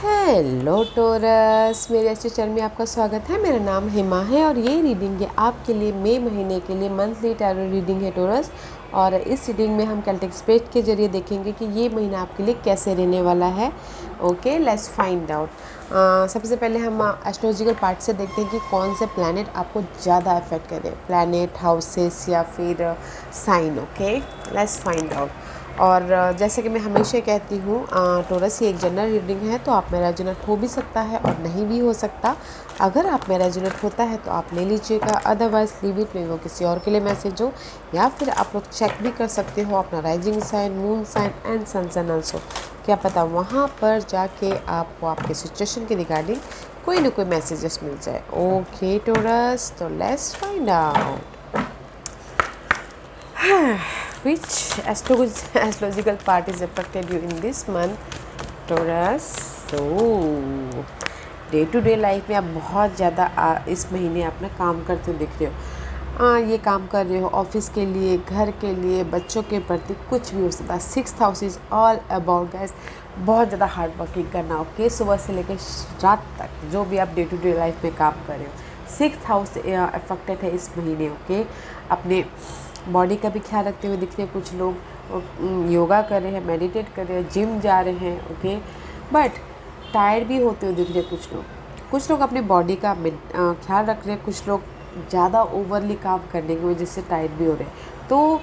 Hello torus, मेरे अच्छे channel में आपका स्वागत है। मेरा नाम हेमा है और ये रीडिंग है आपके लिए मई महीने के लिए मंथली टैरो रीडिंग है टोरस। और इस रीडिंग में हम केल्टिक स्प्रेड के जरिए देखेंगे कि ये महीना आपके लिए कैसे रहने वाला है। Okay, let's find out. सबसे पहले हम एस्ट्रोलॉजिकल पार्ट से देखते हैं कि कौन से प्लैनेट आपको ज़्यादा अफेक्ट करें, प्लैनेट, हाउसेस या फिर sign. Okay, let's find out. और जैसे कि मैं हमेशा कहती हूँ, टोरस ये एक जनरल रीडिंग है, तो आप में रेजोनेट हो भी सकता है और नहीं भी हो सकता। अगर आप में रेजोनेट होता है तो आप ले लीजिएगा, अदरवाइज लीव इट में, वो किसी और के लिए मैसेज हो। या फिर आप लोग चेक भी कर सकते हो अपना rising sign, moon sign and sun sign also. क्या पता वहाँ पर जाके आपको आपके सिचुएशन के रिगार्डिंग कोई ना कोई मैसेजेस मिल जाए। ओके टोरस, तो let's find out which astrological part is affected you in this month, Taurus? So day to day life में आप बहुत ज़्यादा इस महीने अपना काम करते दिख रहे हो। ये काम कर रहे हो ऑफिस के लिए, घर के लिए, बच्चों के प्रति, कुछ भी हो सकता है। 6th house is all about guys, बहुत ज़्यादा हार्ड वर्किंग करना। ओके, सुबह से लेकर रात तक जो भी आप डे टू डे लाइफ में काम कर रहे हो, 6th हाउस अफेक्टेड है इस महीने। ओके, अपने बॉडी का भी ख्याल रखते हुए दिखते हैं कुछ लोग, योगा कर रहे हैं, मेडिटेट कर रहे हैं, जिम जा रहे हैं। ओके, बट टायर्ड भी होते हुए दिख रहे हैं कुछ लोग अपनी बॉडी का ख्याल रख रहे हैं, कुछ लोग ज़्यादा ओवरली काम करने की वजह से टायर्ड भी हो रहे हैं। तो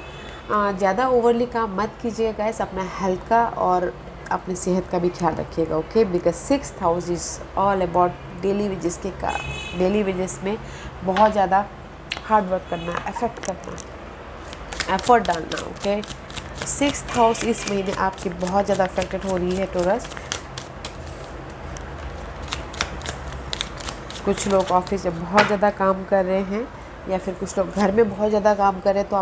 ज़्यादा ओवरली काम मत कीजिएगा गाइस, अपना हेल्थ का और अपनी सेहत का भी ख्याल रखिएगा। Okay, because 6th house is all about daily wages daily wages में बहुत ज़्यादा हार्ड वर्क करना, एफर्ट करना, एफर्ट डालना। ओके, 6th हाउस इस महीने आपकी बहुत ज़्यादा अफेक्टेड हो रही है टोरस। कुछ लोग ऑफिस में बहुत ज़्यादा काम कर रहे हैं या फिर कुछ लोग घर में बहुत ज़्यादा काम कर रहे हैं, तो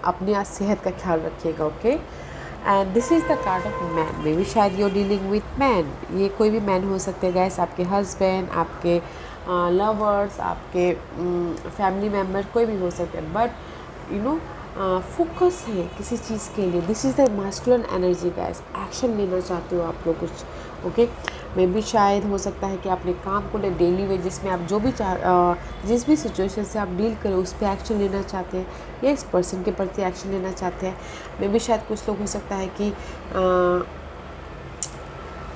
अपने सेहत का ख्याल रखिएगा। Okay, and this is the card of man. May be शायद यू डीलिंग विथ मैन, ये कोई भी मैन हो सकते हैं गैस, आपके हस्बैंड, आपके लवर्स, आपके फैमिली मेम्बर, कोई भी हो सकते हैं। बट यू नो फोकस है किसी चीज़ के लिए। This is the masculine energy gas, action लेना चाहते हो आप लोग कुछ। ओके, मे बी शायद हो सकता है कि अपने काम को ले डेली वेजेस में आप जो भी जिस भी सिचुएशन से आप डील करो उस पर एक्शन लेना चाहते हैं, या इस पर्सन के प्रति एक्शन लेना चाहते हैं। मे बी शायद कुछ लोग हो सकता है कि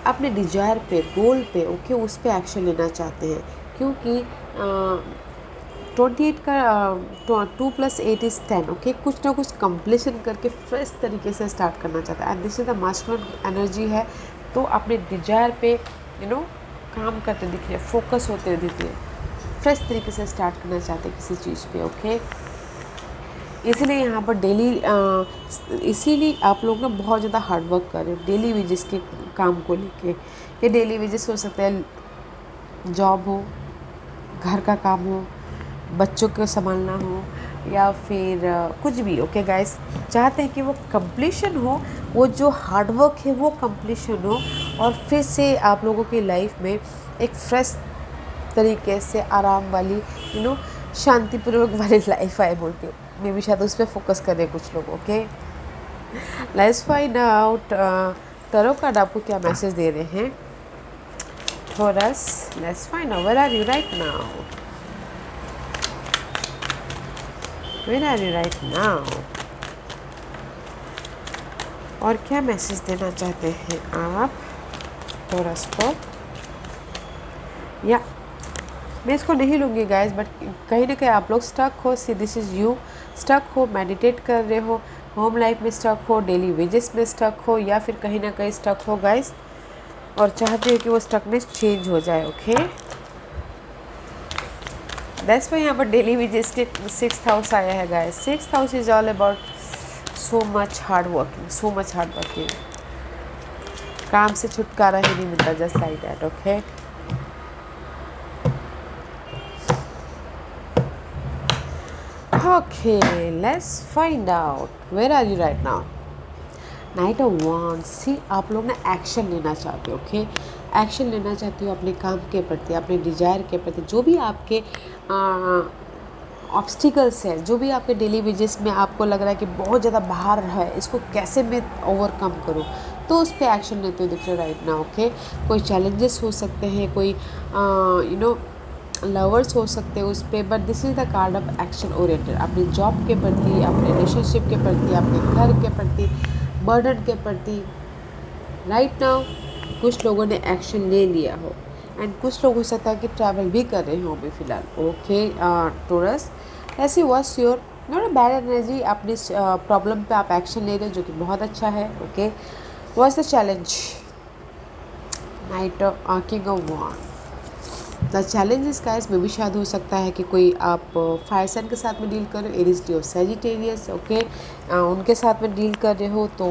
अपने डिजायर पे, गोल पे, ओके, उस पर एक्शन लेना चाहते हैं, क्योंकि 28 का 2+8 इज़ 10। ओके, कुछ ना कुछ कंप्लीशन करके फ्रेश तरीके से स्टार्ट करना चाहता है। And this is the masculine energy है, तो अपने डिजायर पे काम करते दिख रहे, फोकस होते हुए दिख रहे, फ्रेश तरीके से स्टार्ट करना चाहते हैं किसी चीज़ पे। ओके, इसीलिए यहाँ पर इसीलिए आप लोग ना बहुत ज़्यादा हार्ड वर्क कर रहे हो डेली वेजेस के काम को लेके। ये डेली वेजेस हो सकता है, जॉब हो, घर का काम हो, बच्चों को संभालना हो, या फिर कुछ भी। ओके गाइस, चाहते हैं कि वो कंप्लीशन हो, वो जो हार्डवर्क है वो कंप्लीशन हो, और फिर से आप लोगों की लाइफ में एक फ्रेश तरीके से आराम वाली शांतिपूर्वक वाली लाइफ आए बोल के, मे बी शायद उस पर फोकस करें कुछ लोग। Okay, let's find out tarot card आपको क्या मैसेज दे रहे हैं Taurus. Let's find out, where are you right now, Where are you right now? और क्या मैसेज देना चाहते हैं आप टोरस को? या मैं इसको नहीं लूँगी गाइस, बट कहीं ना कहीं आप लोग स्टक हो। See this is you, stuck हो, मेडिटेट कर रहे हो, होम लाइफ में स्टक हो, डेली वेजेस में स्टक हो, या फिर कहीं ना कहीं स्टक हो गाइस, और चाहते हो कि वो स्टकनेस चेंज हो जाए। ओके, दैट्स वाई यहाँ पर डेली वेजेस के 6th हाउस आया है guys. 6th house is all about so much hard working, काम से छुटकारा ही नहीं मिलता, just like that. Okay, okay, let's find out, where are you right now. Knight of wands, see आप लोग ना एक्शन लेना चाहते हो। ओके, एक्शन लेना चाहते हो अपने काम के प्रति, अपने डिजायर के प्रति, जो भी आपके ऑब्स्टिकल्स है, जो भी आपके डेली वेजेस में आपको लग रहा है कि बहुत ज़्यादा बाहर है, इसको कैसे मैं ओवरकम करूँ, तो उस पर एक्शन लेते हुए दिख रहे राइट ना। ओके, कोई चैलेंजेस हो सकते हैं, कोई लवर्स हो सकते हैं उस पर, but this is the card of action oriented. अपनी जॉब के प्रति, अपने रिलेशनशिप के प्रति, अपने घर के प्रति, बर्डन के प्रति राइट नाउ कुछ लोगों ने एक्शन ले लिया हो, एंड कुछ लोग हो सकता है कि ट्रैवल भी कर रहे हो अभी फ़िलहाल। ओके टोरस, ऐसी was your not a bad energy, अपनी प्रॉब्लम पे आप एक्शन ले रहे हो जो कि बहुत अच्छा है। Okay, was the challenge, knight of king of wands. The challenges guys में भी शायद हो सकता है कि कोई आप फायर साइन के साथ में डील कर रहे हो, एरीज लियो सैजिटेरियस। ओके, उनके साथ में डील कर रहे हो तो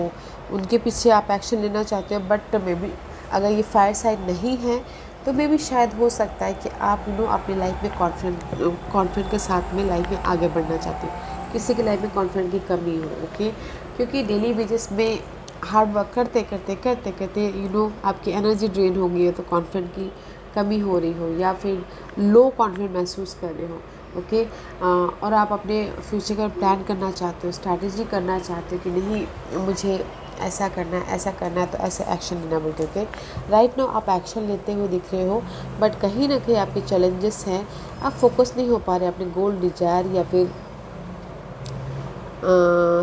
उनके पीछे आप एक्शन लेना चाहते हो, बट मे बी अगर ये फायर साइन नहीं है तो मे बी शायद हो सकता है कि आप अपनी लाइफ में कॉन्फिडेंट के साथ में लाइफ में आगे बढ़ना चाहते हो। किसी की लाइफ में कॉन्फिडेंट की कमी हो। ओके, क्योंकि डेली बेसिस में हार्ड वर्क करते करते करते करते आपकी एनर्जी ड्रेन हो गई है, तो कॉन्फिडेंट की कमी हो रही हो या फिर लो कॉन्फिडेंट महसूस कर रहे हो। ओके, और आप अपने फ्यूचर का प्लान करना चाहते हो, स्ट्रैटेजी करना चाहते हो कि नहीं मुझे ऐसा करना है तो ऐसे एक्शन लेना बोलते। ओके, राइट नाउ आप एक्शन लेते हुए दिख रहे हो, बट कहीं ना कहीं आपके चैलेंजेस हैं, आप फोकस नहीं हो पा रहे अपने गोल, डिजायर या फिर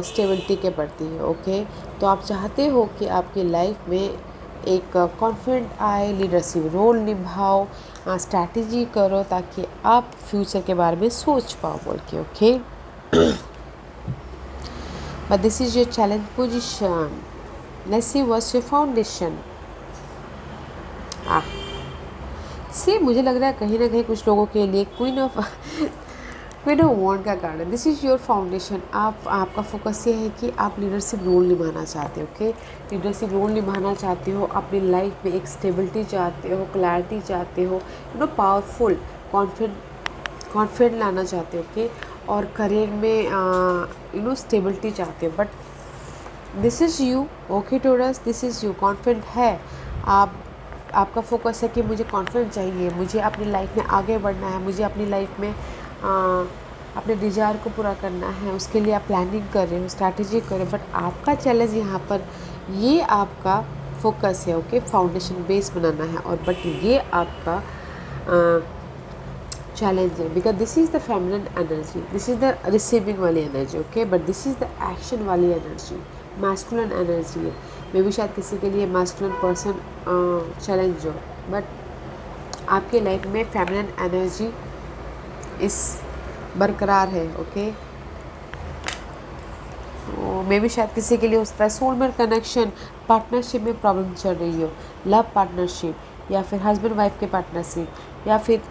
स्टेबिलिटी के प्रति। ओके, तो आप चाहते हो कि आपकी लाइफ में एक कॉन्फिडेंट आए, लीडरशिप रोल निभाओ, स्ट्रैटेजी करो ताकि आप फ्यूचर के बारे में सोच पाओ बोल के। Okay, but this is your challenge position. Let's see what's your foundation. See मुझे लग रहा है कहीं ना कहीं कुछ लोगों के लिए क्वीन ऑफ वॉन्ड का कार्ड है। This is your foundation. आपका फोकस ये है कि आप लीडरशिप रोल निभाना चाहते हो। ओके, लीडरशिप रोल निभाना चाहते हो, अपनी लाइफ में एक स्टेबिलिटी चाहते हो, क्लैरिटी चाहते हो, पावरफुल कॉन्फिडेंट लाना चाहते हो। ओके, और करियर में स्टेबिलिटी चाहते हो, but this is you. Okay Taurus, this is you, confident है आपका फोकस है कि मुझे कॉन्फिडेंट चाहिए, मुझे अपनी लाइफ में आगे बढ़ना है, मुझे अपनी लाइफ में अपने डिज़ायर को पूरा करना है, उसके लिए आप प्लानिंग कर रहे हो, स्ट्रैटेजी कर रहे हो, बट आपका चैलेंज यहाँ पर ये आपका फोकस है। ओके, फाउंडेशन बेस बनाना है, और बट ये आपका चैलेंज है, because this is the feminine energy, this is the receiving वाली energy. Okay, but this is the action वाली एनर्जी, मैस्कुलिन एनर्जी है। मे भी शायद किसी के लिए मैस्कुलिन पर्सन चैलेंज हो, बट आपके लाइफ में फेमिनिन एनर्जी इस बरकरार है। ओके, मे भी शायद किसी के लिए उस तरह सोलमेट कनेक्शन, पार्टनरशिप में प्रॉब्लम चल रही हो, लव पार्टनरशिप या फिर हस्बैंड वाइफ के पार्टनरशिप या फिर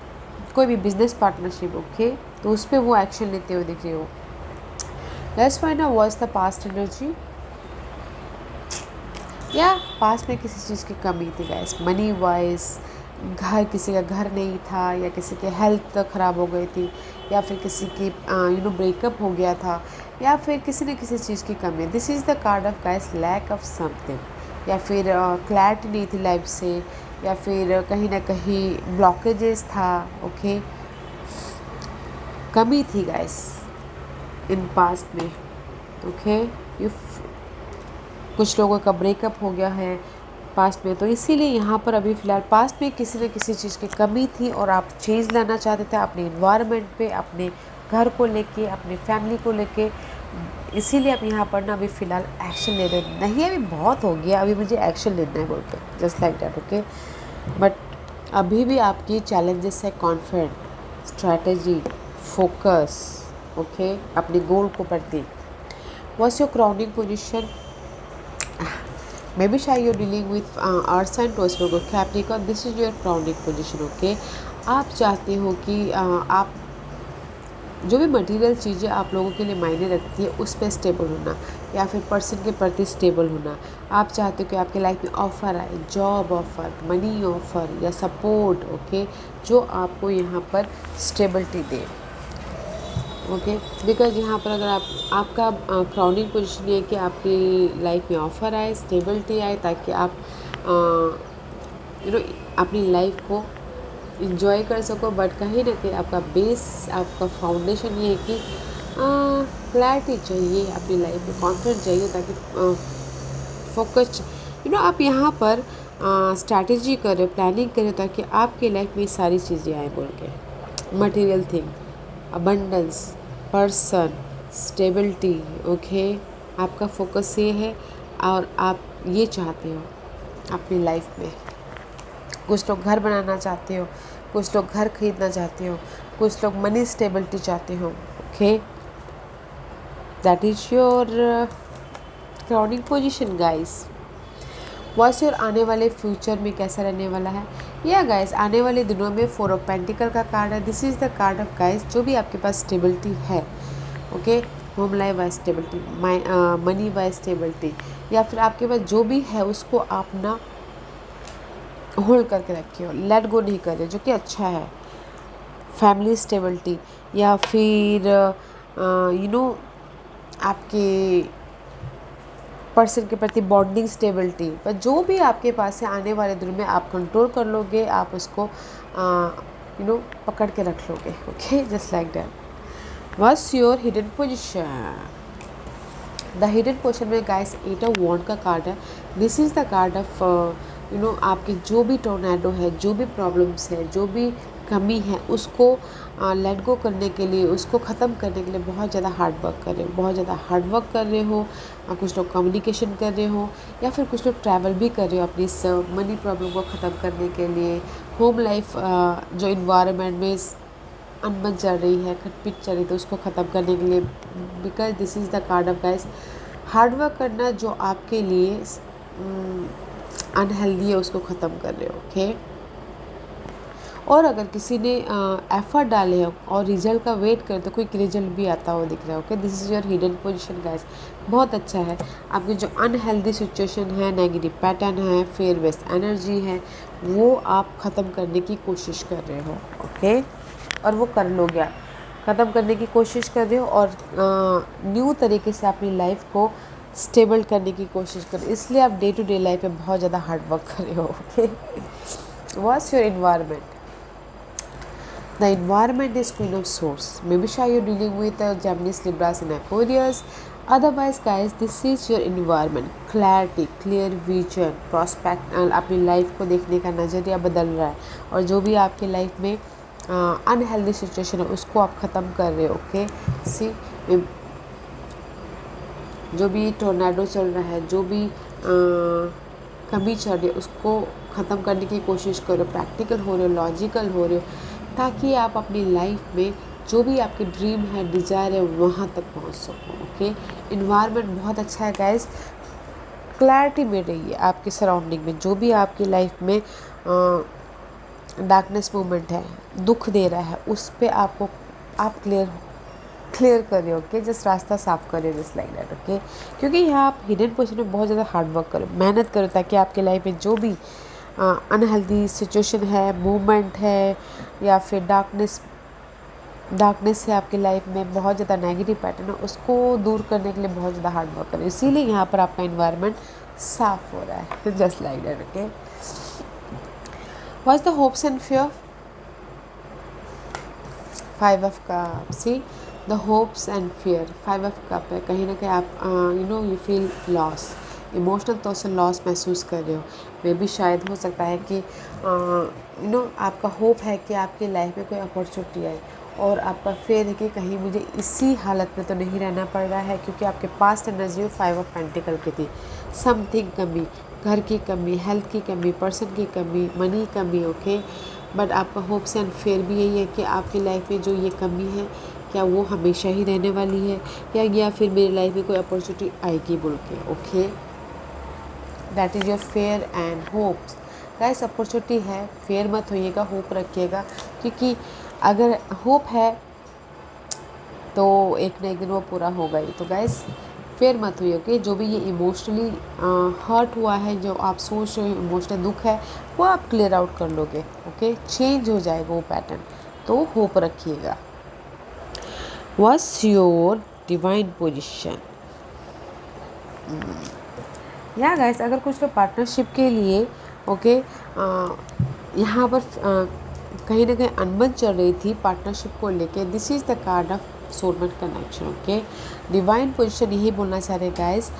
कोई भी बिजनेस पार्टनरशिप। ओके, तो उस पर वो एक्शन लेते हुए दिख रहे हो। Let's find out what's the past energy. या पास्ट में किसी चीज़ की कमी थी गाइस, मनी वाइज, किसी का घर नहीं था, या किसी की हेल्थ ख़राब हो गई थी, या फिर किसी की ब्रेकअप हो गया था, या फिर किसी न किसी चीज़ की कमी। This is the card of guys lack of something, या फिर क्लैरिटी नहीं थी लाइफ से, या फिर कहीं ना कहीं ब्लॉकेजेस था। ओके, कमी थी गाइस इन पास्ट में। ओके, कुछ लोगों का ब्रेकअप हो गया है पास्ट में, तो इसीलिए यहाँ पर अभी फ़िलहाल पास्ट में किसी न किसी चीज़ की कमी थी और आप चेंज लाना चाहते थे अपने इन्वायरमेंट पे, अपने घर को लेके, अपनी फैमिली को लेके, इसीलिए आप यहाँ पर ना अभी फ़िलहाल एक्शन ले रहे हो। नहीं अभी बहुत हो गया, अभी मुझे एक्शन लेना है बोल के, just like that. Okay, but अभी भी आपकी चैलेंजेस है कॉन्फिडेंट, स्ट्रैटेजी, फोकस। ओके, अपने गोल को प्रति। What's your crowning position. Maybe shy you're dealing with Earth sign, Taurus, Virgo, Capricorn. This is your crowning position. Okay, आप चाहते हो कि आप जो भी मटेरियल चीज़ें आप लोगों के लिए मायने रखती है उस पर स्टेबल होना, या फिर पर्सन के प्रति स्टेबल होना। आप चाहते हो कि आपके लाइफ में ऑफ़र आए, जॉब ऑफ़र, मनी ऑफ़र या सपोर्ट। ओके, जो आपको यहाँ पर स्टेबिलिटी दे। ओके, बिकॉज यहाँ पर अगर आपका क्राउनिंग पोजीशन ये है कि आपकी लाइफ में ऑफ़र आए, स्टेबिलिटी आए, ताकि आप अपनी लाइफ को इंजॉय कर सको, बट कहीं ना कहीं आपका बेस, आपका फाउंडेशन ये है कि क्लैरिटी चाहिए अपनी लाइफ में, कॉन्फिडेंस चाहिए, ताकि फोकस आप यहाँ पर स्ट्रैटेजी कर रहे हो, प्लानिंग कर रहे हो ताकि आपके लाइफ में ये सारी चीज़ें आए बोल के। Material thing, abundance, person, stability. Okay, आपका फोकस ये है और आप ये चाहते हो अपनी लाइफ में। कुछ लोग घर बनाना चाहते हो, कुछ लोग घर खरीदना चाहते हो, कुछ लोग मनी स्टेबिलिटी चाहते हो। Okay, that is your crowning position guys. Voice your आने वाले फ्यूचर में कैसा रहने वाला है। या गाइस, आने वाले दिनों में 4 ऑफ पेंटिकल का कार्ड है। This is the card of guys, जो भी आपके पास स्टेबिलिटी है। Okay, home life wise stability, money wise stability, या फिर आपके पास जो भी है उसको आप ना होल्ड करके रखे हो, लेट गो नहीं कर रहे, जो कि अच्छा है। फैमिली स्टेबिलिटी, या फिर आपके पर्सन के प्रति बॉन्डिंग स्टेबिलिटी, पर जो भी आपके पास है आने वाले दिनों में आप कंट्रोल कर लोगे, आप उसको पकड़ के रख लोगे। Okay, just like that. What's your hidden position. The hidden position में गाइस 8 ऑफ वॉन्ड का कार्ड है। This is the card of आपके जो भी टोर्नेडो है, जो भी प्रॉब्लम्स है, जो भी कमी है, उसको लेट गो करने के लिए, उसको ख़त्म करने के लिए बहुत ज़्यादा हार्ड वर्क कर रहे हो, बहुत ज़्यादा हार्ड वर्क कर रहे हो। कुछ लोग कम्युनिकेशन कर रहे हो, या फिर कुछ लोग ट्रैवल भी कर रहे हो अपनी मनी प्रॉब्लम को ख़त्म करने के लिए। होम लाइफ जो इन्वायरमेंट में अनबन चल रही है, खटपिट चल रही है, तो उसको ख़त्म करने के लिए, because this is the card of guys, hard work करना जो आपके लिए अनहेल्दी है उसको ख़त्म कर रहे हो। ओके, और अगर किसी ने एफर्ट डाले हो और रिजल्ट का वेट करे तो कोई रिजल्ट भी आता हुआ दिख रहा है। Okay, this is your hidden position guys, बहुत अच्छा है। आपकी जो अनहेल्दी सिचुएशन है, नेगेटिव पैटर्न है, फेयर वेस्ट एनर्जी है, वो आप ख़त्म करने की कोशिश कर रहे हो। ओके, और वो कर लोगे, आप ख़त्म करने की कोशिश कर रहे हो और न्यू तरीके से अपनी लाइफ को स्टेबल करने की कोशिश कर रहे हो, इसलिए आप डे टू डे लाइफ में बहुत ज़्यादा हार्ड वर्क कर रहे हो। Okay, what's your environment. The environment is Queen of Swords. Maybe shy you're dealing with Gemini, Libras and Aquarius. Otherwise guys, this is your environment. Clarity, clear vision, prospect, अपनी life को देखने का नज़रिया बदल रहा है, और जो भी आपकी लाइफ में अनहेल्दी सिचुएशन है उसको आप ख़त्म कर रहे हो। ओके, सी, जो भी टोर्नेडो चल रहा है, जो भी कमी चल रही है, उसको ख़त्म करने की कोशिश करो। प्रैक्टिकल हो रहे हो, लॉजिकल हो रहे हो, ताकि आप अपनी लाइफ में जो भी आपकी ड्रीम है, डिज़ायर है, वहाँ तक पहुँच सको। ओके, इन्वायरमेंट बहुत अच्छा है गाइस, क्लैरिटी मिल रही है आपके सराउंडिंग में। जो भी आपकी लाइफ में डार्कनेस मोमेंट है, दुख दे रहा है, उस पर आप क्लियर कर रहे हो। ओके, जस्ट रास्ता साफ कर रहे हो, जस्ट लाइक दैट। ओके, क्योंकि यहाँ आप हिडन पोजीशन में बहुत ज़्यादा हार्ड वर्क करो, मेहनत करो, ताकि आपके लाइफ में जो भी अनहेल्दी सिचुएशन है, मूवमेंट है, या फिर डार्कनेस है आपकी लाइफ में, बहुत ज़्यादा नेगेटिव पैटर्न है, उसको दूर करने के लिए बहुत ज़्यादा हार्ड वर्क करें। इसीलिए यहाँ पर आपका इन्वायरमेंट साफ हो रहा है, just like that. Okay, what's the hopes and fear. 5 of cup, see the hopes and fear. 5 of cup है, कहीं ना कहीं आप यू फील लॉस, इमोशनल तौर से लॉस महसूस कर रहे हो। मे भी शायद हो सकता है कि आपका होप है कि आपकी लाइफ में कोई अपॉर्चुनिटी आए, और आपका फेयर है कि कहीं मुझे इसी हालत में तो नहीं रहना पड़ रहा है, क्योंकि आपके पास्ट एनर्जी 5 ऑफ पेंटिकल की थी। समथिंग कमी, घर की कमी, हेल्थ की कमी, पर्सन की कमी, मनी कमी। ओके, बट आपका होप्स एंड फेयर भी यही है कि आपकी लाइफ में जो ये कमी है, क्या वो हमेशा ही रहने वाली है, या फिर मेरी लाइफ में कोई अपॉर्चुनिटी आएगी बोल के। Okay, that is your fair and hopes guys. Opportunity है, फेयर मत होइएगा, होप रखिएगा, क्योंकि अगर होप है तो एक ना एक दिन वो पूरा होगा ही। तो गाइस, फेयर मत होइए। ओके, जो भी ये इमोशनली हर्ट हुआ है, जो आप सोच रहे हो इमोशनल दुख है, वो आप क्लियर आउट कर लोगे। ओके, चेंज हो जाएगा वो पैटर्न, तो होप रखिएगा। What's your divine position. या गाइस, अगर कुछ लोग पार्टनरशिप के लिए यहाँ पर कहीं ना कहीं अनबन चल रही थी पार्टनरशिप को लेके, this is the card of soulmate connection. Okay, divine position यही बोलना चाह रहे गाइस,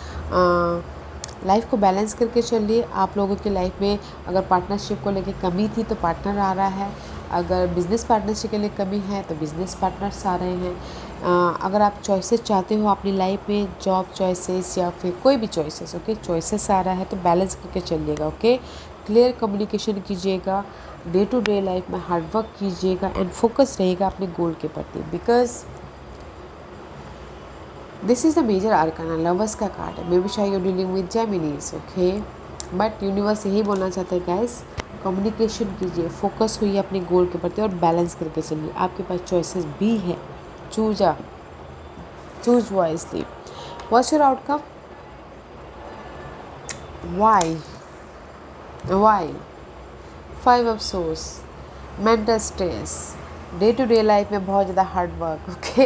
लाइफ को बैलेंस करके चलिए। आप लोगों की लाइफ में अगर पार्टनरशिप को लेके कमी थी तो पार्टनर आ रहा है, अगर बिज़नेस पार्टनरशिप के लिए कमी है तो बिज़नेस पार्टनर्स आ रहे हैं। अगर आप चॉइसेस चाहते हो अपनी लाइफ में, जॉब चॉइसेस या फिर कोई भी चॉइसेस, ओके, चॉइसेस आ रहा है तो बैलेंस करके चलिएगा, ओके। क्लियर कम्युनिकेशन कीजिएगा, डे टू डे लाइफ में हार्ड वर्क कीजिएगा एंड फोकस रहेगा अपने गोल के प्रति, because this is the major arcana, lovers का कार्ड है। मे बी शायद you dealing with Geminis, okay, but universe यही बोलना चाहता है गाइस, कम्युनिकेशन कीजिए, फोकस हुई अपने गोल के प्रति और बैलेंस करके चलिए। आपके पास चॉइसेस भी है, choose wisely. What's your outcome? Why 5 of swords, mental stress, day to day life में बहुत ज़्यादा हार्ड वर्क, ओके।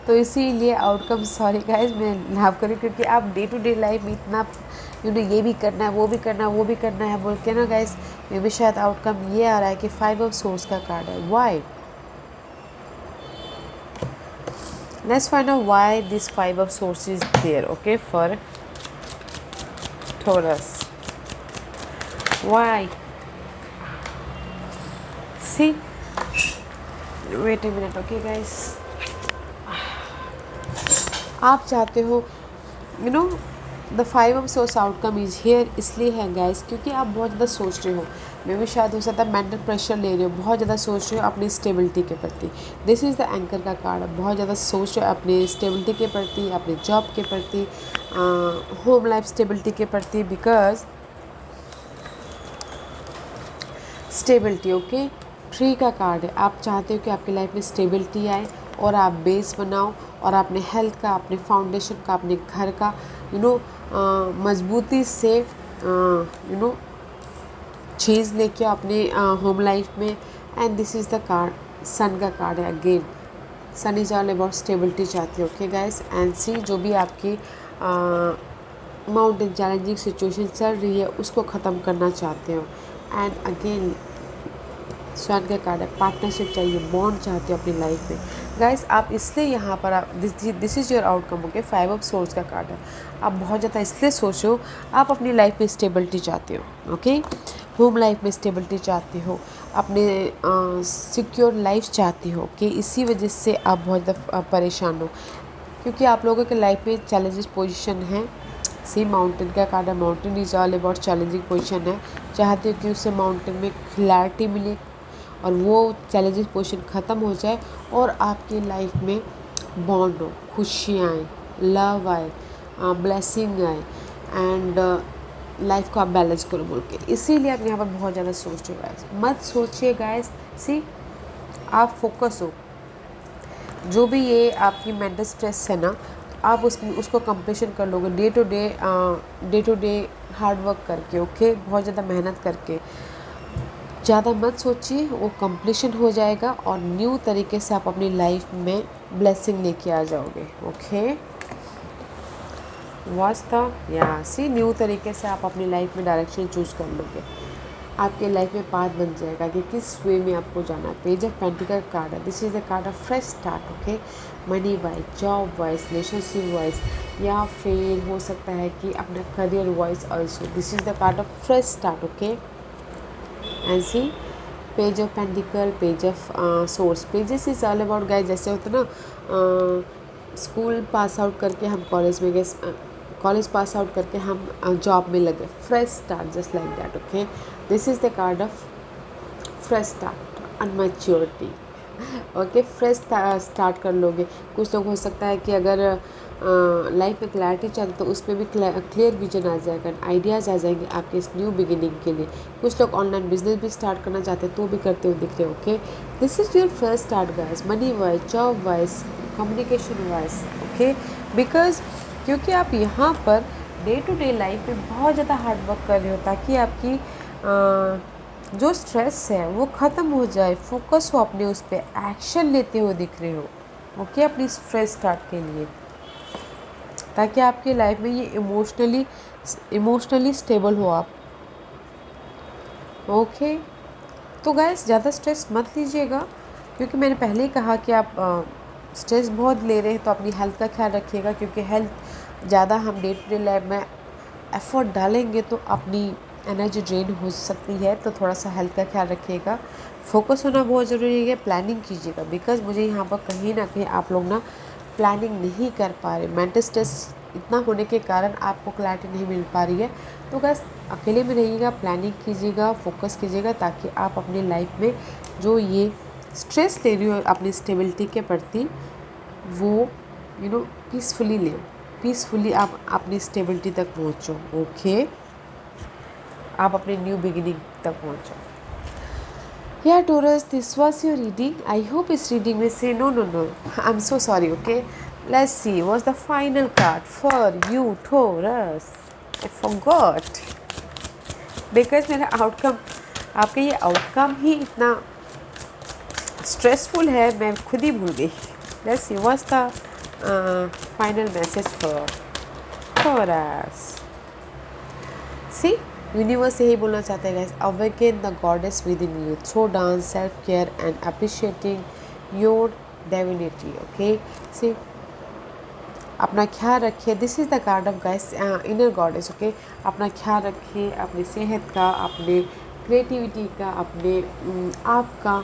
तो इसीलिए आउटकम, सॉरी गाइज मैं लाभ करूँ, क्योंकि आप डे टू डे लाइफ में इतना ये भी करना है, वो भी करना है, वो भी करना है बोल के ना गाइज, मे भी शायद आउटकम ये आ रहा है कि 5 ऑफ सोर्स का कार्ड है। Why? Let's find out why this 5 of swords is there, okay, for Taurus. Why? See, wait a minute, okay guys. आप चाहते हो, you know, the 5 of source outcome is here, इसलिए है guys क्योंकि आप बहुत ज़्यादा सोच रहे हो। मे भी शायद हो सकता है मेंटल प्रेशर ले रहे हो, बहुत ज़्यादा सोच रहे हो अपनी स्टेबिलिटी के प्रति। दिस इज़ द एंकर का कार्ड, बहुत ज़्यादा सोच रहे हो अपनी स्टेबिलिटी के प्रति, अपने जॉब के प्रति, होम लाइफ स्टेबिलिटी के प्रति, बिकॉज स्टेबिलिटी, ओके। ट्री का कार्ड है, आप चाहते हो कि आपकी लाइफ में स्टेबिलिटी आए और आप बेस बनाओ और अपने हेल्थ का, अपने फाउंडेशन का, अपने घर का मजबूती से चीज़ लेके अपने होम लाइफ में। And this is the card, sun का कार्ड है again. Sun is all about stability चाहते हो, ओके गाइस। एंड सी, जो भी आपकी माउंटेन चैलेंजिंग सिचुएशन चल रही है उसको ख़त्म करना चाहते हो। एंड अगेन स्वर्ण का कार्ड है, पार्टनरशिप चाहिए, बॉन्ड चाहते हो अपनी लाइफ में गाइस। आप इसलिए यहाँ पर आप this is your outcome, okay. 5 of swords का कार्ड है, आप बहुत ज़्यादा इसलिए सोच रहे हो, आप अपनी लाइफ में स्टेबिलिटी चाहते हो, ओके। होम लाइफ में स्टेबिलिटी चाहते हो, अपने सिक्योर लाइफ चाहते हो, ओके। इसी वजह से आप बहुत ज़्यादा परेशान हो, क्योंकि आप लोगों के लाइफ में चैलेंजेस पोजीशन है। सी, माउंटेन का कार्ड है, mountain is all about challenging position है। चाहते हो कि उससे माउंटेन में क्लैरिटी मिले और वो चैलेंजिंग पोजीशन ख़त्म हो जाए और आपकी लाइफ में बॉन्ड हो, खुशियाँ आए, लव आए, ब्लेसिंग आए एंड लाइफ को आप बैलेंस करो बोल के। इसीलिए आप यहाँ पर बहुत ज़्यादा सोच रहे हो गाइस। मत सोचिए गाइस, सी, आप फोकस हो। जो भी ये आपकी मेंटल स्ट्रेस है ना, आप उसको कंप्लीशन कर लोगे day to day hard work करके, ओके। बहुत ज़्यादा मेहनत करके, ज़्यादा मत सोचिए, वो कंप्लीशन हो जाएगा और न्यू तरीके से आप अपनी लाइफ में ब्लेसिंग लेके आ जाओगे, ओके। वास्ता या सी, न्यू तरीके से आप अपनी लाइफ में डायरेक्शन चूज़ कर लोगे, आपके लाइफ में पाथ बन जाएगा कि किस वे में आपको जाना है। पेज ऑफ पेंटिकल कार्ड है, this is the card of fresh start, okay. Money wise, job wise, relationship wise, या फिर हो सकता है कि अपना career wise also. This is the card of fresh start, okay. And see, page of pentacle, page of swords. Pages is all about guys, जैसे होता है ना, स्कूल पास आउट करके हम कॉलेज में गए, कॉलेज पास आउट करके हम जॉब में लगे, fresh start, just like that, okay. This is the card of fresh start, unmaturity, okay. Fresh start कर लोगे। कुछ लोग हो सकता है कि अगर लाइफ में क्लैरिटी चाहते तो उस पर भी क्लियर विजन आ जाएगा, आइडियाज़ आ जाएंगे आपके इस न्यू बिगिनिंग के लिए। कुछ लोग ऑनलाइन बिजनेस भी स्टार्ट करना चाहते हैं तो भी करते हुए दिख रहे हो, okay. This is your first start guys, money wise, job wise, communication wise, okay. Because क्योंकि आप यहाँ per day to day life में बहुत ज़्यादा हार्ड वर्क कर रहे हो ताकि आपकी जो स्ट्रेस है वो ख़त्म हो जाए, फोकस हो अपने उस पर, एक्शन लेते हुए दिख रहे हो, ओके, अपनी फ्रेश स्टार्ट के लिए, ताकि आपकी लाइफ में ये इमोशनली स्टेबल हो आप, ओके। तो गाइस, ज़्यादा स्ट्रेस मत लीजिएगा, क्योंकि मैंने पहले ही कहा कि आप स्ट्रेस बहुत ले रहे हैं तो अपनी हेल्थ का ख्याल रखिएगा, क्योंकि हेल्थ ज़्यादा हम डे टू डे लाइफ में एफ़र्ट डालेंगे तो अपनी एनर्जी ड्रेन हो सकती है, तो थोड़ा सा हेल्थ का ख्याल रखिएगा। फोकस होना बहुत ज़रूरी है, प्लानिंग कीजिएगा, बिकॉज़ मुझे यहाँ पर कहीं ना कहीं आप लोग ना प्लानिंग नहीं कर पा रहे, मेंटल स्ट्रेस इतना होने के कारण आपको क्लैरिटी नहीं मिल पा रही है। तो बस अकेले में रहिएगा, प्लानिंग कीजिएगा, फोकस कीजिएगा, ताकि आप अपनी लाइफ में जो ये स्ट्रेस ले रही हो अपनी स्टेबिलिटी के प्रति, वो पीसफुली ले, पीसफुली आप अपनी स्टेबिलिटी तक पहुँचो। ओके, आप अपने न्यू बिगिनिंग तक पहुँचो। Yeah, Taurus, this was your reading. I hope this reading will say no. I'm so sorry, okay? Let's see. What's the final card for you, Taurus? I forgot. Because मेरा outcome, आपका ये outcome ही इतना stressful है, मैं खुद ही भूल गई। Let's see. What's the final message for Taurus? See? Universe यही बोलना चाहते हैं guys, awaken the goddess within you through dance, self care and appreciating your divinity. Okay, see अपना ख्याल रखिए। This is the card of guys inner goddess. Okay, अपना ख्याल रखिए, अपनी सेहत का, अपने क्रिएटिविटी का, अपने आप का,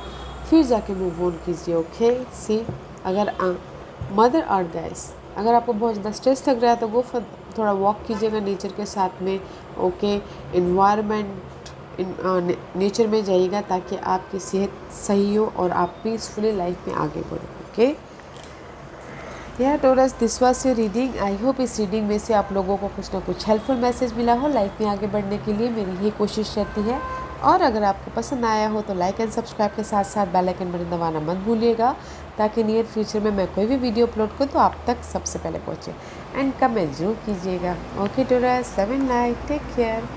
फिर जाके मूव ऑन कीजिए। ओके, सी अगर मदर अर्थ गाइस, अगर आपको बहुत ज़्यादा स्ट्रेस लग रहा है तो वो थोड़ा वॉक कीजिएगा नेचर के साथ में। ओके, इन्वायरमेंट नेचर में जाइएगा ताकि आपकी सेहत सही हो और आप पीसफुली लाइफ में आगे बढ़ो। ओके या Taurus, this was your reading. I hope इस रीडिंग में से आप लोगों को कुछ ना कुछ हेल्पफुल मैसेज मिला हो। लाइफ में आगे बढ़ने के लिए मेरी यही कोशिश रहती है। और अगर आपको पसंद आया हो तो लाइक एंड सब्सक्राइब के साथ साथ बेल आइकन बटन दबाना मत भूलिएगा, ताकि नियर फ्यूचर में मैं कोई भी वीडियो अपलोड करूँ तो आप तक सबसे पहले पहुँचे। एंड कमेंट जरूर कीजिएगा। Okay Taurus, love and light, take care.